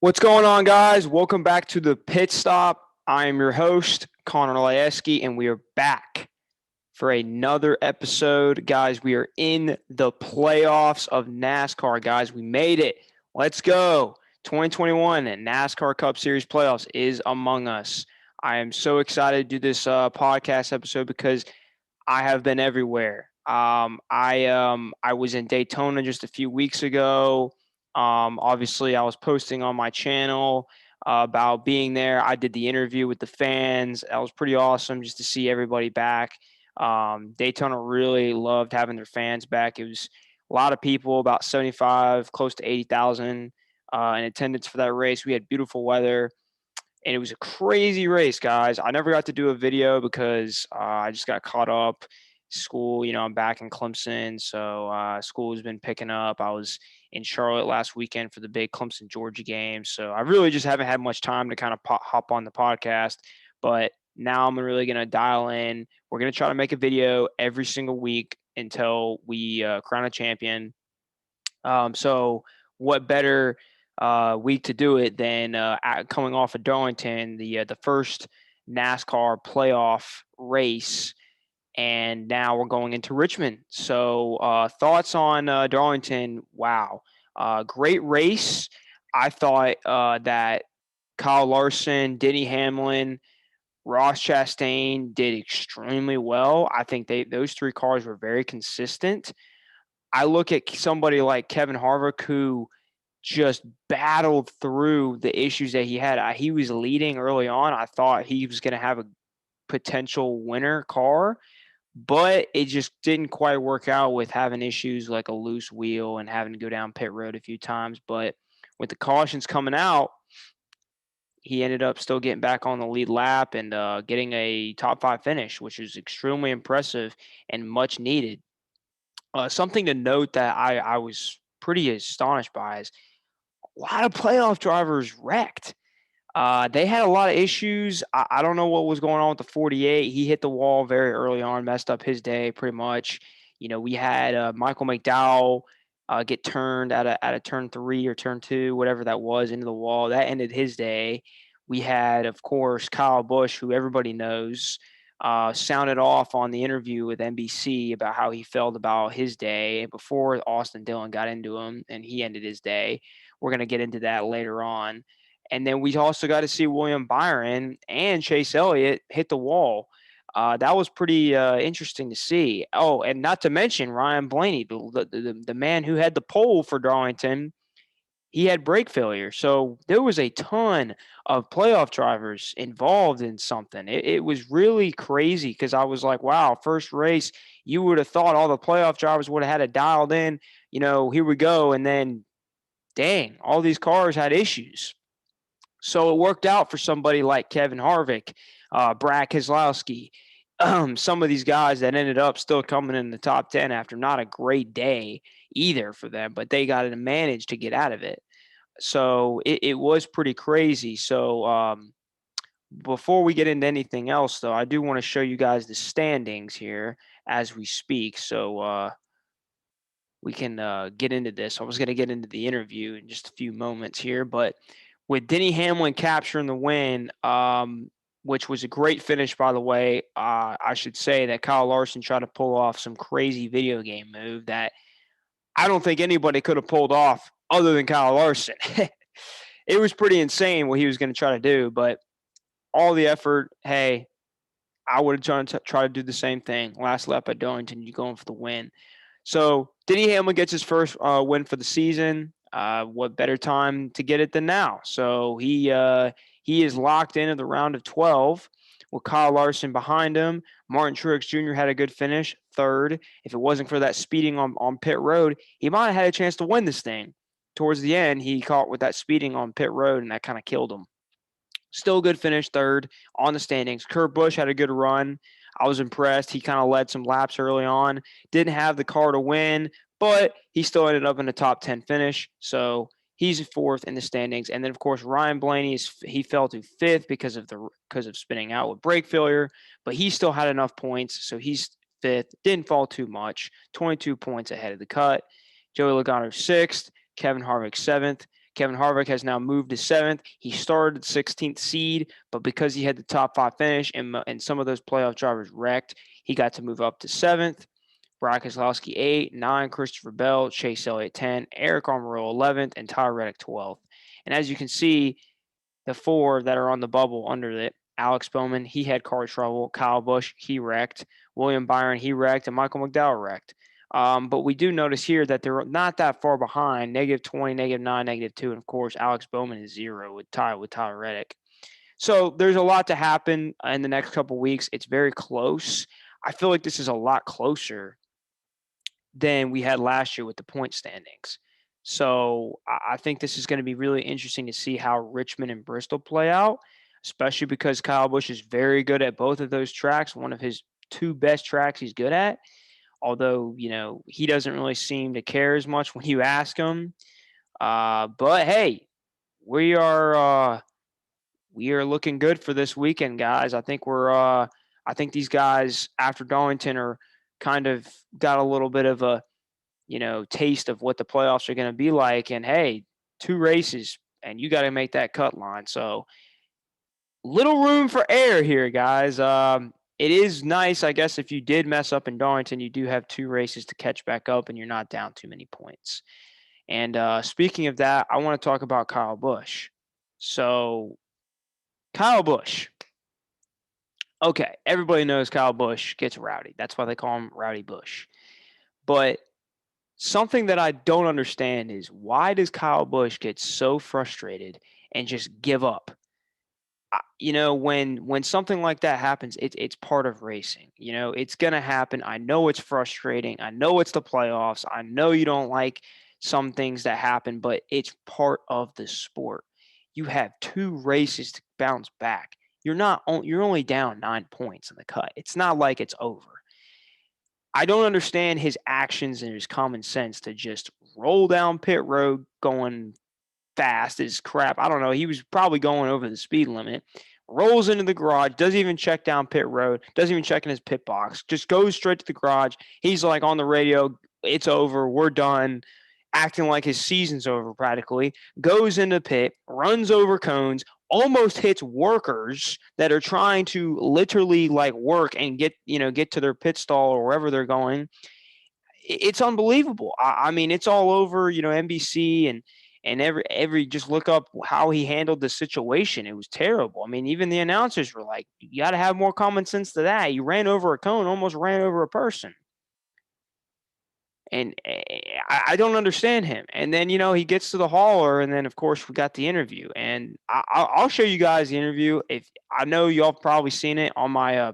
What's going on, guys? Welcome back to the Pit Stop. I am your host, Connor Layeski, and we are back for another episode. Guys, we are in the playoffs of NASCAR. Guys, we made it. Let's go. 2021 NASCAR Cup Series playoffs is among us. I am so excited to do this podcast episode because I have been everywhere. I was in Daytona just a few weeks ago. Obviously, I was posting on my channel about being there. I did the interview with the fans. That was pretty awesome just to see everybody back. Daytona really loved having their fans back. It was a lot of people, about 75, close to 80,000 in attendance for that race. We had beautiful weather and it was a crazy race, guys. I never got to do a video because I just got caught up. School, I'm back in Clemson, so school has been picking up. I was in Charlotte last weekend for the big Clemson Georgia game, so I really just haven't had much time to kind of hop on the podcast. But now I'm really going to dial in. We're going to try to make a video every single week until we crown a champion. So what better week to do it than coming off of Darlington, the first NASCAR playoff race, and now we're going into Richmond. So thoughts on Darlington? Wow, great race. I thought that Kyle Larson, Denny Hamlin, Ross Chastain did extremely well. I think those three cars were very consistent. I look at somebody like Kevin Harvick who just battled through the issues that he had. He was leading early on. I thought he was going to have a potential winner car, but it just didn't quite work out with having issues like a loose wheel and having to go down pit road a few times. But with the cautions coming out, he ended up still getting back on the lead lap and getting a top five finish, which is extremely impressive and much needed. Something to note that I was pretty astonished by is a lot of playoff drivers wrecked. They had a lot of issues. I don't know what was going on with the 48. He hit the wall very early on, messed up his day pretty much. We had Michael McDowell get turned out of turn 3 or turn 2, whatever that was, into the wall. That ended his day. We had, of course, Kyle Busch, who everybody knows, sounded off on the interview with NBC about how he felt about his day before Austin Dillon got into him, and he ended his day. We're going to get into that later on. And then we also got to see William Byron and Chase Elliott hit the wall. That was pretty interesting to see. Oh, and not to mention Ryan Blaney, the man who had the pole for Darlington, he had brake failure. So there was a ton of playoff drivers involved in something. It was really crazy because I was like, wow, first race, you would have thought all the playoff drivers would have had it dialed in. Here we go. And then, dang, all these cars had issues. So it worked out for somebody like Kevin Harvick, Brad Keselowski, some of these guys that ended up still coming in the top 10 after not a great day either for them, but they got to manage to get out of it. So it was pretty crazy. So before we get into anything else, though, I do want to show you guys the standings here as we speak. So we can get into this. I was going to get into the interview in just a few moments here, but with Denny Hamlin capturing the win, which was a great finish, by the way, I should say that Kyle Larson tried to pull off some crazy video game move that I don't think anybody could have pulled off other than Kyle Larson. It was pretty insane what he was going to try to do, but all the effort, hey, I would have tried to do the same thing. Last lap at Darlington, you going for the win. So Denny Hamlin gets his first win for the season. What better time to get it than now? So he is locked into the round of 12 with Kyle Larson behind him. Martin Truex Jr. had a good finish, third. If it wasn't for that speeding on pit road, he might have had a chance to win this thing. Towards the end, he caught with that speeding on pit road, and that kind of killed him. Still a good finish, third on the standings. Kurt Busch had a good run. I was impressed. He kind of led some laps early on. Didn't have the car to win, but he still ended up in the top 10 finish. So he's fourth in the standings. And then, of course, Ryan Blaney he fell to fifth because of spinning out with brake failure, but he still had enough points, so he's fifth. Didn't fall too much. 22 points ahead of the cut. Joey Logano sixth. Kevin Harvick seventh. Kevin Harvick has now moved to 7th. He started 16th seed, but because he had the top 5 finish and some of those playoff drivers wrecked, he got to move up to 7th. Brian Keselowski 8, 9, Christopher Bell, Chase Elliott 10, Eric Almirola 11th, and Tyler Reddick 12th. And as you can see, the 4 that are on the bubble under it, Alex Bowman, he had car trouble. Kyle Busch, he wrecked. William Byron, he wrecked. And Michael McDowell wrecked. But we do notice here that they're not that far behind, -20, -9, -2. And, of course, Alex Bowman is 0 with Tyler Reddick. So there's a lot to happen in the next couple weeks. It's very close. I feel like this is a lot closer than we had last year with the point standings. So I think this is going to be really interesting to see how Richmond and Bristol play out, especially because Kyle Busch is very good at both of those tracks, one of his 2 best tracks he's good at. Although, he doesn't really seem to care as much when you ask him. But hey, we are looking good for this weekend, guys. I think these guys after Darlington are kind of got a little bit of a, taste of what the playoffs are going to be like. And hey, 2 races and you got to make that cut line. So little room for error here, guys. It is nice, I guess, if you did mess up in Darlington, you do have 2 races to catch back up and you're not down too many points. And speaking of that, I want to talk about Kyle Busch. So Kyle Busch. Okay, everybody knows Kyle Busch gets rowdy. That's why they call him Rowdy Busch. But something that I don't understand is why does Kyle Busch get so frustrated and just give up? When something like that happens, it's part of racing. It's going to happen. I know it's frustrating. I know it's the playoffs. I know you don't like some things that happen, but it's part of the sport. You have 2 races to bounce back. You're only down 9 points in the cut. It's not like it's over. I don't understand his actions and his common sense to just roll down pit road going fast as crap. I don't know. He was probably going over the speed limit, rolls into the garage, doesn't even check down pit road, doesn't even check in his pit box, just goes straight to the garage. He's like on the radio, it's over, we're done, acting like his season's over practically, goes into pit, runs over cones, almost hits workers that are trying to literally like work and get to their pit stall or wherever they're going. It's unbelievable. I mean, it's all over, NBC and every just look up how he handled the situation. It was terrible. I mean, even the announcers were like, you got to have more common sense to that. You ran over a cone, almost ran over a person. And I don't understand him. And then, he gets to the hauler, and then, of course, we got the interview. And I'll show you guys the interview. If I know y'all probably seen it on my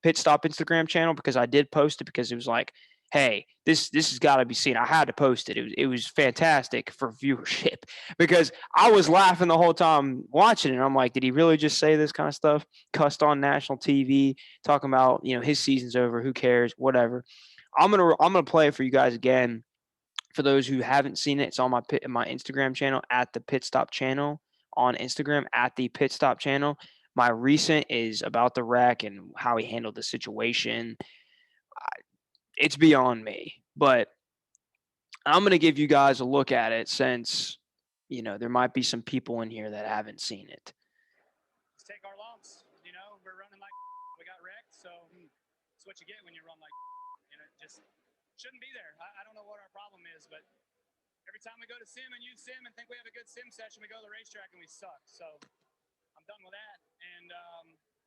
Pit Stop Instagram channel because I did post it because it was like, hey, this has got to be seen. I had to post it. It was fantastic for viewership because I was laughing the whole time watching it. I'm like, did he really just say this kind of stuff? Cussed on national TV, talking about, his season's over. Who cares? Whatever. I'm gonna play it for you guys again. For those who haven't seen it, it's on my Instagram channel at the Pit Stop channel on Instagram at the Pit Stop channel. My recent is about the wreck and how he handled the situation. It's beyond me, but I'm gonna give you guys a look at it since there might be some people in here that haven't seen it. Let's take our lumps. We're running like we got wrecked, so it's what you get when you run like. Just shouldn't be there. I don't know what our problem is, but every time we go to sim and use sim and think we have a good sim session, we go to the racetrack and we suck. So I'm done with that, and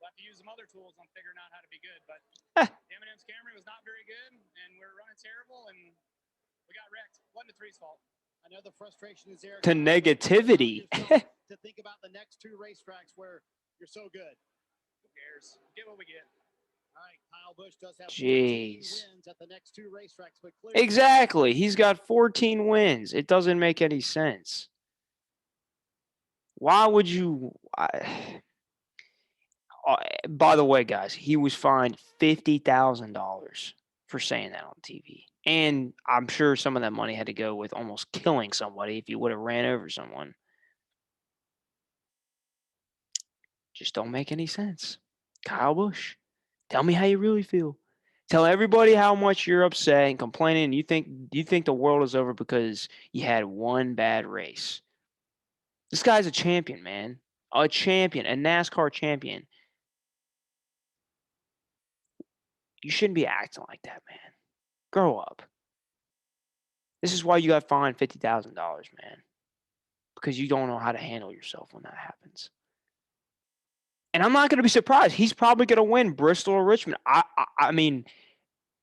we'll have to use some other tools on figuring out how to be good. But M&M's Camry was not very good, and we're running terrible, and we got wrecked. Wasn't the three's fault. I know the frustration is there. To negativity. To think about the next 2 racetracks where you're so good. Who cares? Get what we get. All right, Kyle Busch does have 14 wins at the next 2 racetracks, but clearly exactly. He's got 14 wins. It doesn't make any sense. Why would you? By the way, guys, he was fined $50,000 for saying that on TV, and I'm sure some of that money had to go with almost killing somebody if he would have ran over someone. Just don't make any sense. Kyle Busch. Tell me how you really feel. Tell everybody how much you're upset and complaining. You think the world is over because you had one bad race. This guy's a champion, man. A champion, a NASCAR champion. You shouldn't be acting like that, man. Grow up. This is why you got fined $50,000, man. Because you don't know how to handle yourself when that happens. And I'm not going to be surprised. He's probably going to win Bristol or Richmond. I mean,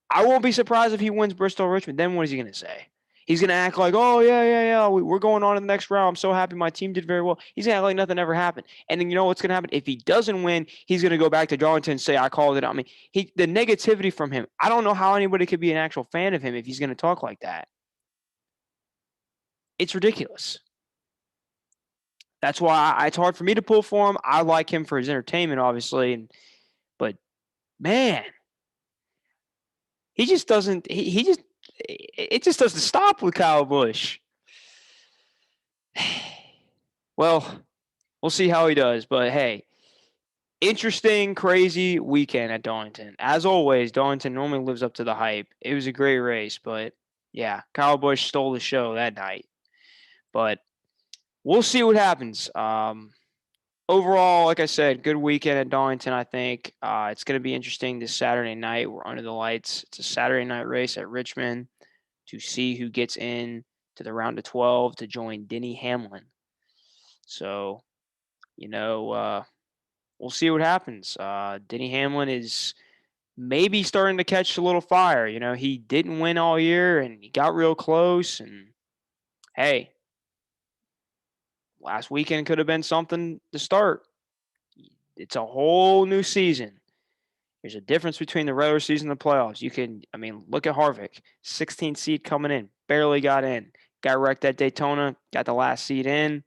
I won't be surprised if he wins Bristol or Richmond. Then what is he going to say? He's going to act like, oh, yeah. We're going on to the next round. I'm so happy my team did very well. He's going to act like nothing ever happened. And then you know what's going to happen? If he doesn't win, he's going to go back to Darlington and say, I called it. I mean, the negativity from him, I don't know how anybody could be an actual fan of him if he's going to talk like that. It's ridiculous. That's why it's hard for me to pull for him. I like him for his entertainment, obviously. But, man, he just doesn't – it just doesn't stop with Kyle Busch. Well, we'll see how he does. But, hey, interesting, crazy weekend at Darlington. As always, Darlington normally lives up to the hype. It was a great race. But, yeah, Kyle Busch stole the show that night. But we'll see what happens. Overall, like I said, good weekend at Darlington, I think. It's going to be interesting this Saturday night. We're under the lights. It's a Saturday night race at Richmond to see who gets in to the round of 12 to join Denny Hamlin. So, we'll see what happens. Denny Hamlin is maybe starting to catch a little fire. He didn't win all year, and he got real close. And, hey, last weekend could have been something to start. It's a whole new season. There's a difference between the regular season and the playoffs. Look at Harvick, 16th seed coming in, barely got in, got wrecked at Daytona, got the last seed in,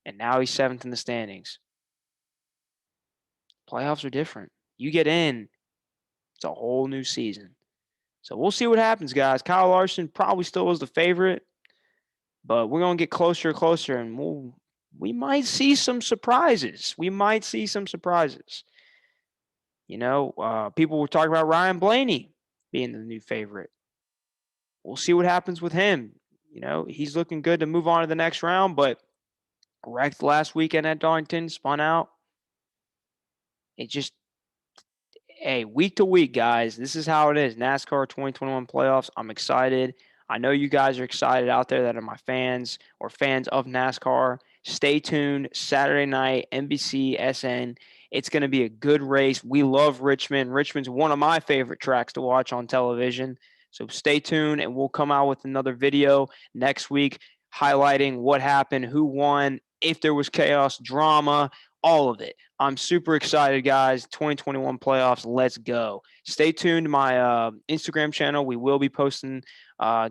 and now he's 7th in the standings. Playoffs are different. You get in, it's a whole new season. So we'll see what happens, guys. Kyle Larson probably still is the favorite, but we're going to get closer and closer, and we might see some surprises. People were talking about Ryan Blaney being the new favorite. We'll see what happens with him. He's looking good to move on to the next round, but wrecked last weekend at Darlington, spun out. Week to week, guys, this is how it is. NASCAR 2021 playoffs. I'm excited. I know you guys are excited out there that are my fans or fans of NASCAR. Stay tuned. Saturday night, NBC, SN. It's going to be a good race. We love Richmond. Richmond's one of my favorite tracks to watch on television. So stay tuned, and we'll come out with another video next week highlighting what happened, who won, if there was chaos, drama, all of it. I'm super excited, guys. 2021 playoffs. Let's go. Stay tuned to my Instagram channel. We will be posting,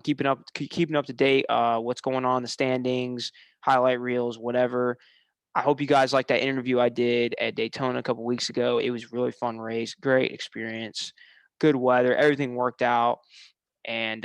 keeping up to date what's going on in the standings, highlight reels, whatever. I hope you guys liked that interview I did at Daytona a couple weeks ago. It was a really fun race, great experience, good weather, everything worked out. And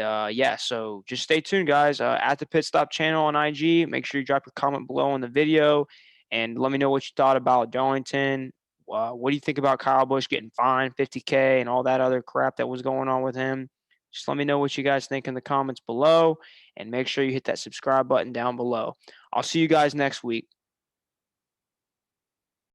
so just stay tuned, guys. At the Pit Stop channel on IG. Make sure you drop your comment below on the video, and let me know what you thought about Darlington. What do you think about Kyle Busch getting fined $50K and all that other crap that was going on with him? Just let me know what you guys think in the comments below, and make sure you hit that subscribe button down below. I'll see you guys next week.